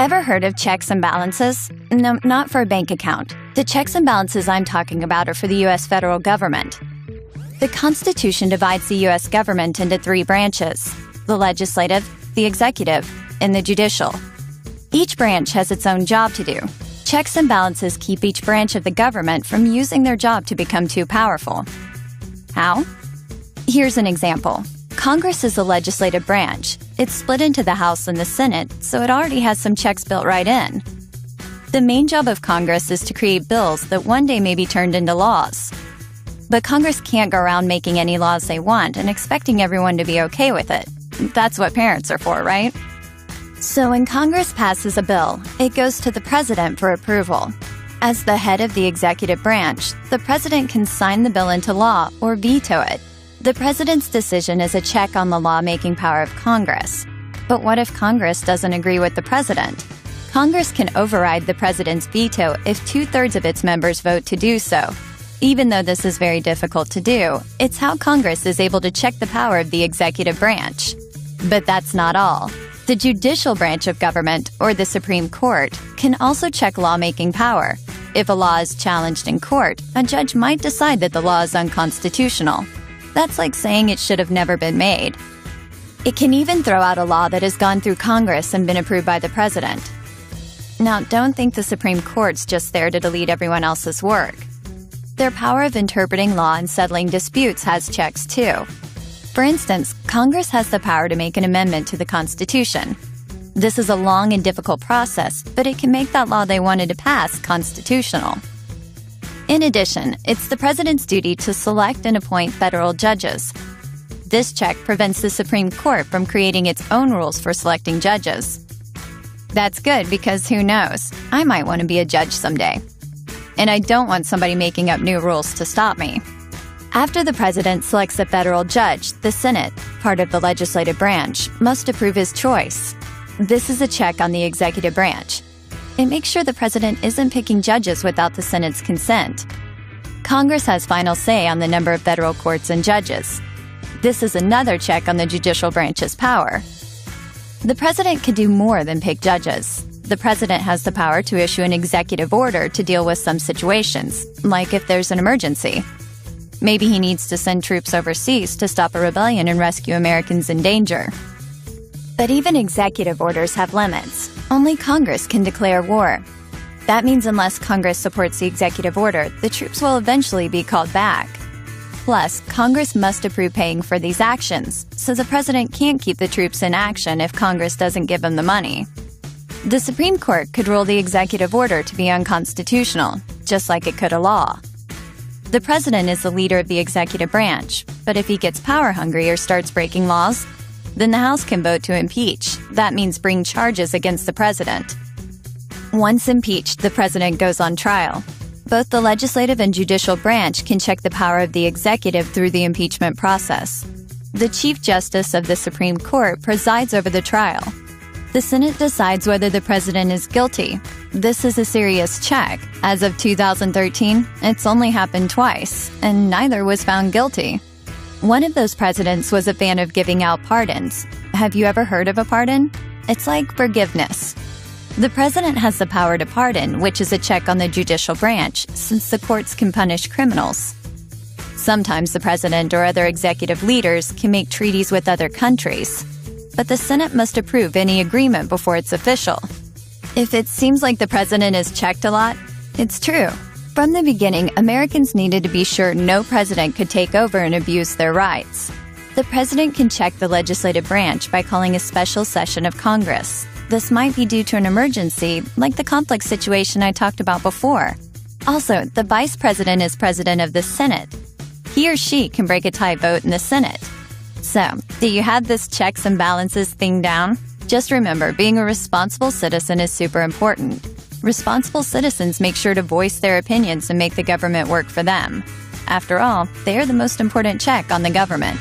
Ever heard of checks and balances? No, not for a bank account. The checks and balances I'm talking about are for the U.S. federal government. The Constitution divides the U.S. government into three branches: the legislative, the executive, and the judicial. Each branch has its own job to do. Checks and balances keep each branch of the government from using their job to become too powerful. How? Here's an example. Congress is the legislative branch. It's split into the House and the Senate, so it already has some checks built right in. The main job of Congress is to create bills that one day may be turned into laws. But Congress can't go around making any laws they want and expecting everyone to be okay with it. That's what parents are for, right? So when Congress passes a bill, it goes to the president for approval. As the head of the executive branch, the president can sign the bill into law or veto it. The president's decision is a check on the lawmaking power of Congress. But what if Congress doesn't agree with the president? Congress can override the president's veto if 2/3 of its members vote to do so. Even though this is very difficult to do, it's how Congress is able to check the power of the executive branch. But that's not all. The judicial branch of government, or the Supreme Court, can also check lawmaking power. If a law is challenged in court, a judge might decide that the law is unconstitutional. That's like saying it should have never been made. It can even throw out a law that has gone through Congress and been approved by the president. Now, don't think the Supreme Court's just there to delete everyone else's work. Their power of interpreting law and settling disputes has checks too. For instance, Congress has the power to make an amendment to the Constitution. This is a long and difficult process, but it can make that law they wanted to pass constitutional. In addition, it's the president's duty to select and appoint federal judges. This check prevents the Supreme Court from creating its own rules for selecting judges. That's good because who knows, I might want to be a judge someday. And I don't want somebody making up new rules to stop me. After the president selects a federal judge, the Senate, part of the legislative branch, must approve his choice. This is a check on the executive branch. It makes sure the president isn't picking judges without the Senate's consent. Congress has final say on the number of federal courts and judges. This is another check on the judicial branch's power. The president can do more than pick judges. The president has the power to issue an executive order to deal with some situations, like if there's an emergency. Maybe he needs to send troops overseas to stop a rebellion and rescue Americans in danger. But even executive orders have limits. Only Congress can declare war. That means unless Congress supports the executive order, the troops will eventually be called back. Plus, Congress must approve paying for these actions, so the president can't keep the troops in action if Congress doesn't give him the money. The Supreme Court could rule the executive order to be unconstitutional, just like it could a law. The president is the leader of the executive branch, but if he gets power hungry or starts breaking laws, then the House can vote to impeach. That means bring charges against the president. Once impeached, the president goes on trial. Both the legislative and judicial branch can check the power of the executive through the impeachment process. The Chief Justice of the Supreme Court presides over the trial. The Senate decides whether the president is guilty. This is a serious check. As of 2013, it's only happened twice, and neither was found guilty. One of those presidents was a fan of giving out pardons. Have you ever heard of a pardon? It's like forgiveness. The president has the power to pardon, which is a check on the judicial branch, since the courts can punish criminals. Sometimes the president or other executive leaders can make treaties with other countries, but the Senate must approve any agreement before it's official. If it seems like the president is checked a lot, it's true. From the beginning, Americans needed to be sure no president could take over and abuse their rights. The president can check the legislative branch by calling a special session of Congress. This might be due to an emergency, like the conflict situation I talked about before. Also, the vice president is president of the Senate. He or she can break a tie vote in the Senate. So, do you have this checks and balances thing down? Just remember, being a responsible citizen is super important. Responsible citizens make sure to voice their opinions and make the government work for them. After all, they are the most important check on the government.